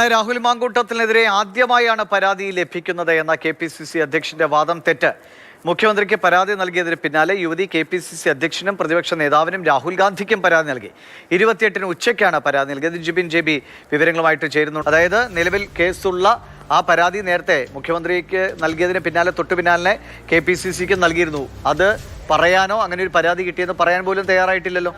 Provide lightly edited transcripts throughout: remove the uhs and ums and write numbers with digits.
രാഹുൽ മാങ്കൂട്ടത്തിനെതിരെ ആദ്യമായാണ് പരാതി ലഭിക്കുന്നത് എന്ന KPCC അധ്യക്ഷന്റെ വാദം തെറ്റ്. മുഖ്യമന്ത്രിക്ക് പരാതി നൽകിയതിന് പിന്നാലെ യുവതി KPCC അധ്യക്ഷനും പ്രതിപക്ഷ നേതാവിനും രാഹുൽ ഗാന്ധിക്കും പരാതി നൽകി. 28-ന് ഉച്ചയ്ക്കാണ് പരാതി നൽകിയത്. ജിബിൻ JB വിവരങ്ങളുമായിട്ട് ചേരുന്നു. അതായത് നിലവിൽ കേസുള്ള ആ പരാതി നേരത്തെ മുഖ്യമന്ത്രിക്ക് നൽകിയതിന് പിന്നാലെ തൊട്ടു പിന്നാലെ KPCCക്ക് നൽകിയിരുന്നു. അത് പറയാനോ അങ്ങനെ ഒരു പരാതി കിട്ടിയെന്ന് പറയാൻ പോലും തയ്യാറായിട്ടില്ലല്ലോ.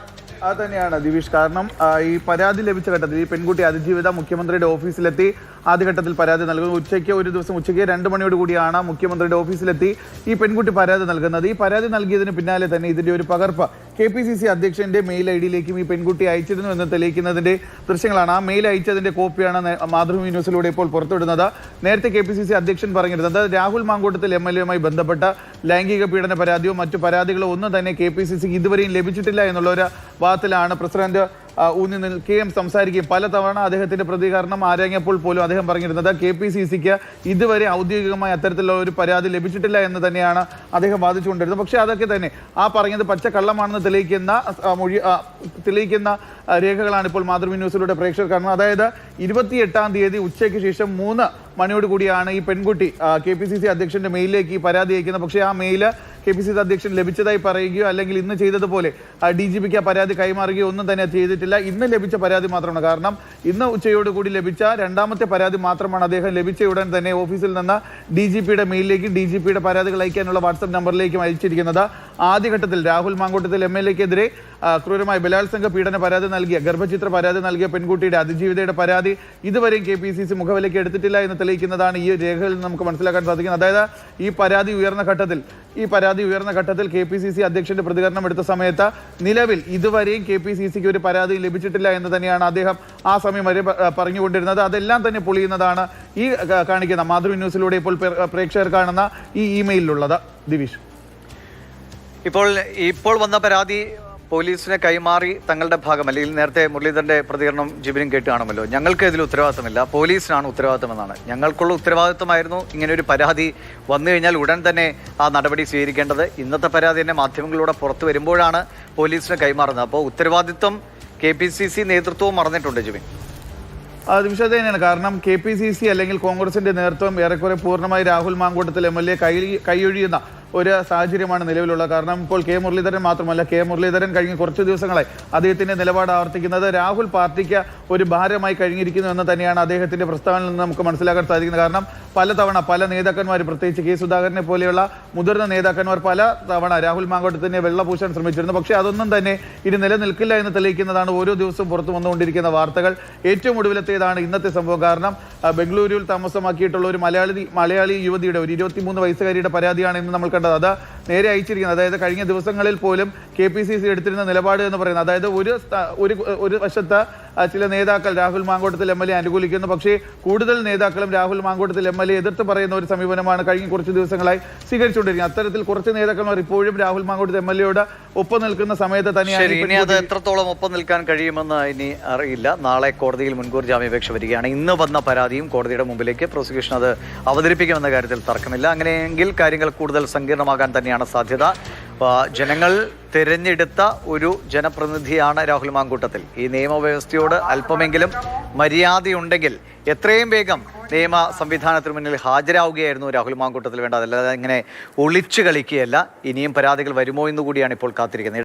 അത് തന്നെയാണ് ദിവിഷ്. കാരണം ഈ പരാതി ലഭിച്ച ഘട്ടത്തിൽ ഈ പെൺകുട്ടി അതിജീവിത മുഖ്യമന്ത്രിയുടെ ഓഫീസിലെത്തി ആദ്യഘട്ടത്തിൽ പരാതി നൽകുന്നു. ഒരു ദിവസം ഉച്ചയ്ക്ക് 2 മണിയോട് കൂടിയാണ് മുഖ്യമന്ത്രിയുടെ ഓഫീസിലെത്തി ഈ പെൺകുട്ടി പരാതി നൽകുന്നത്. ഈ പരാതി നൽകിയതിന് പിന്നാലെ തന്നെ ഇതിന്റെ ഒരു പകർപ്പ് KPCC അധ്യക്ഷന്റെ മെയിൽ ID-യിലേക്കും ഈ പെൺകുട്ടി അയച്ചിരുന്നു എന്ന് തെളിയിക്കുന്നതിന്റെ ദൃശ്യങ്ങളാണ്. ആ മെയിൽ അയച്ചതിന്റെ കോപ്പിയാണ് മാതൃഭൂമി ന്യൂസിലൂടെ ഇപ്പോൾ പുറത്തുവിടുന്നത്. നേരത്തെ KPCC അധ്യക്ഷൻ പറഞ്ഞിരുന്നത് രാഹുൽ മാങ്കൂട്ടത്തിൽ MLA-യുമായി ബന്ധപ്പെട്ട ലൈംഗിക പീഡന പരാതിയോ മറ്റു പരാതികളോ ഒന്നും തന്നെ KPCCക്ക് ഇതുവരെയും ലഭിച്ചിട്ടില്ല എന്നുള്ള ഒരു വാദത്തിലാണ് പ്രസിഡന്റ് ഊന്നി നിൽക്കുകയും സംസാരിക്കുകയും പലതവണ അദ്ദേഹത്തിന്റെ പ്രതികരണം ആരാഞ്ഞപ്പോൾ പോലും അദ്ദേഹം പറഞ്ഞിരുന്നത് KPCCക്ക് ഇതുവരെ ഔദ്യോഗികമായി അത്തരത്തിലുള്ള ഒരു പരാതി ലഭിച്ചിട്ടില്ല എന്ന് തന്നെയാണ് അദ്ദേഹം വാദിച്ചുകൊണ്ടിരുന്നത്. പക്ഷേ അതൊക്കെ തന്നെ ആ പറഞ്ഞത് പച്ചക്കള്ളമാണെന്ന് തെളിയിക്കുന്ന രേഖകളാണ് ഇപ്പോൾ മാതൃഭൂമി ന്യൂസിലൂടെ പ്രേക്ഷകർ കാണുന്നത്. അതായത് 28-ാം തീയതി ഉച്ചയ്ക്ക് ശേഷം 3 മണിയോട് കൂടിയാണ് ഈ പെൺകുട്ടി KPCC അധ്യക്ഷന്റെ മെയിലിലേക്ക് ഈ പരാതി അയക്കുന്നത്. പക്ഷേ ആ മെയില് KPCC അധ്യക്ഷൻ ലഭിച്ചതായി പറയുകയോ അല്ലെങ്കിൽ ഇന്ന് ചെയ്തതുപോലെ DGPക്ക് ആ പരാതി കൈമാറുകയോ ഒന്നും തന്നെ ചെയ്തിട്ടില്ല. ഇന്ന് ലഭിച്ച പരാതി മാത്രമാണ്. കാരണം ഇന്ന് ഉച്ചയോടുകൂടി ലഭിച്ച 2ാമത്തെ പരാതി മാത്രമാണ് അദ്ദേഹം ലഭിച്ച ഉടൻ തന്നെ ഓഫീസിൽ നിന്ന് DGPയുടെ മെയിലിലേക്കും DGPയുടെ പരാതികൾ അയക്കാനുള്ള വാട്സപ്പ് നമ്പറിലേക്കും അയച്ചിരിക്കുന്നത്. ആദ്യഘട്ടത്തിൽ രാഹുൽ മാങ്കൂട്ടത്തിൽ MLA-ക്കെതിരെ ക്രൂരമായ ബലാത്സംഗ പീഡന പരാതി നൽകിയ ഗർഭചിത്ര പരാതി നൽകിയ പെൺകുട്ടിയുടെ അതിജീവിതയുടെ പരാതി ഇതുവരെയും KPCC മുഖവിലേക്ക് എടുത്തിട്ടില്ല എന്ന് തെളിയിക്കുന്നതാണ് ഈ രേഖകളിൽ നമുക്ക് മനസ്സിലാക്കാൻ സാധിക്കുന്നത്. അതായത് ഈ പരാതി ഉയർന്ന ഘട്ടത്തിൽ KPCC അധ്യക്ഷന്റെ പ്രതികരണം എടുത്ത സമയത്ത് നിലവിൽ ഇതുവരെയും KPCCക്ക് ഒരു പരാതി ലഭിച്ചിട്ടില്ല എന്ന് തന്നെയാണ് അദ്ദേഹം ആ സമയം വരെ പറഞ്ഞുകൊണ്ടിരുന്നത്. അതെല്ലാം തന്നെ പൊളിയുന്നതാണ് ഈ കാണിക്കുന്ന മാതൃഭൂമി ന്യൂസിലൂടെ പ്രേക്ഷകർ കാണുന്ന ഈ ഇമെയിലുള്ളത്. ദിവിഷ്, ഇപ്പോൾ വന്ന പരാതി പോലീസിനെ കൈമാറി തങ്ങളുടെ ഭാഗം, അല്ലെങ്കിൽ നേരത്തെ മുരളീധരന്റെ പ്രതികരണം ജിബിനും കേട്ട് കാണുമല്ലോ, ഞങ്ങൾക്ക് ഇതിൽ ഉത്തരവാദിത്തമില്ല, പോലീസിനാണ് ഉത്തരവാദിത്തമെന്നാണ്. ഞങ്ങൾക്കുള്ള ഉത്തരവാദിത്തമായിരുന്നു ഇങ്ങനെ ഒരു പരാതി വന്നു കഴിഞ്ഞാൽ ഉടൻ തന്നെ ആ നടപടി സ്വീകരിക്കേണ്ടത്. ഇന്നത്തെ പരാതി തന്നെ മാധ്യമങ്ങളിലൂടെ പുറത്തു വരുമ്പോഴാണ് പോലീസിന് കൈമാറുന്നത്. അപ്പോൾ ഉത്തരവാദിത്വം KPCC നേതൃത്വവും മറന്നിട്ടുണ്ട് ജിബിൻ. വിഷയം തന്നെയാണ്. കാരണം KPCC അല്ലെങ്കിൽ കോൺഗ്രസിന്റെ നേതൃത്വം ഏറെക്കുറെ പൂർണ്ണമായി രാഹുൽ മാങ്കൂട്ടത്തിൽ MLA കൈയൊഴിയുന്ന ഒരു സാഹചര്യമാണ് നിലവിലുള്ളത്. കാരണം ഇപ്പോൾ മുരളീധരൻ മാത്രമല്ല, മുരളീധരൻ കഴിഞ്ഞ കുറച്ച് ദിവസങ്ങളായി അദ്ദേഹത്തിന്റെ നിലപാട് ആവർത്തിക്കുന്നത് രാഹുൽ പാർട്ടിക്ക് ഒരു ഭാരമായി കഴിഞ്ഞിരിക്കുന്നു എന്ന് തന്നെയാണ് അദ്ദേഹത്തിന്റെ പ്രസ്താവനയിൽ നിന്ന് നമുക്ക് മനസ്സിലാക്കാൻ സാധിക്കുന്നത്. കാരണം പലതവണ പല നേതാക്കന്മാർ, പ്രത്യേകിച്ച് സുധാകരനെ പോലെയുള്ള മുതിർന്ന നേതാക്കന്മാർ പല തവണ രാഹുൽ മാങ്കൂട്ടത്തിനെ വെള്ളപൂശാൻ ശ്രമിച്ചിരുന്നു. പക്ഷേ അതൊന്നും തന്നെ ഇനി നിലനിൽക്കില്ല എന്ന് തെളിയിക്കുന്നതാണ് ഓരോ ദിവസവും പുറത്തു വന്നുകൊണ്ടിരിക്കുന്ന വാർത്തകൾ. ഏറ്റവും ഒടുവിലത്തേതാണ് ഇന്നത്തെ സംഭവം. കാരണം ബംഗളൂരുവിൽ താമസമാക്കിയിട്ടുള്ള ഒരു മലയാളി യുവതിയുടെ, ഒരു 23 വയസ്സുകാരിയുടെ പരാതിയാണ് ഇന്ന് നമ്മൾ കണ്ടത്. അത് നേരെ അയച്ചിരിക്കുന്നത്. അതായത് കഴിഞ്ഞ ദിവസങ്ങളിൽ പോലും KPCC എടുത്തിരുന്ന നിലപാട് എന്ന് പറയുന്നത്, അതായത് ഒരു വശത്ത് ചില നേതാക്കൾ രാഹുൽ മാങ്കൂട്ടത്തിൽ MLA അനുകൂലിക്കുന്നു, പക്ഷേ കൂടുതൽ നേതാക്കളും രാഹുൽ മാങ്കൂട്ടത്തിൽ MLA എതിർത്ത് പറയുന്ന ഒരു സമീപനമാണ് കഴിഞ്ഞ കുറച്ച് ദിവസങ്ങളായി സ്വീകരിച്ചുകൊണ്ടിരിക്കുന്നത്. അത്തരത്തിൽ കുറച്ച് നേതാക്കന്മാർ ഇപ്പോഴും രാഹുൽ മാങ്കൂട്ടത്തിൽ MLA-യോട് ഒപ്പം നിൽക്കുന്ന സമയത്ത് തന്നെയാണ്. അത് എത്രത്തോളം ഒപ്പം നിൽക്കാൻ കഴിയുമെന്ന് ഇനി അറിയില്ല. നാളെ കോടതിയിൽ മുൻകൂർ ജാമ്യാപേക്ഷ വരികയാണ്. ഇന്ന് വന്ന പരാതിയും കോടതിയുടെ മുമ്പിലേക്ക് പ്രോസിക്യൂഷൻ അത് അവതരിപ്പിക്കുമെന്ന കാര്യത്തിൽ തർക്കമില്ല. അങ്ങനെയെങ്കിൽ കാര്യങ്ങൾ കൂടുതൽ സങ്കീർണമാകാൻ തന്നെയാണ് സാധ്യത. ജനങ്ങൾ തിരഞ്ഞെടുത്ത ഒരു ജനപ്രതിനിധിയാണ് രാഹുൽ മാങ്കൂട്ടത്തിൽ. ഈ നിയമവ്യവസ്ഥയോട് അല്പമെങ്കിലും മര്യാദയുണ്ടെങ്കിൽ എത്രയും വേഗം നിയമ സംവിധാനത്തിന് മുന്നിൽ ഹാജരാവുകയായിരുന്നു രാഹുൽ മാങ്കൂട്ടത്തിൽ വേണ്ടത്. അതല്ലാതെ ഇങ്ങനെ ഒളിച്ചു കളിക്കുകയല്ല. ഇനിയും പരാതികൾ വരുമോ എന്ന് കൂടിയാണ് ഇപ്പോൾ കാത്തിരിക്കുന്നത്.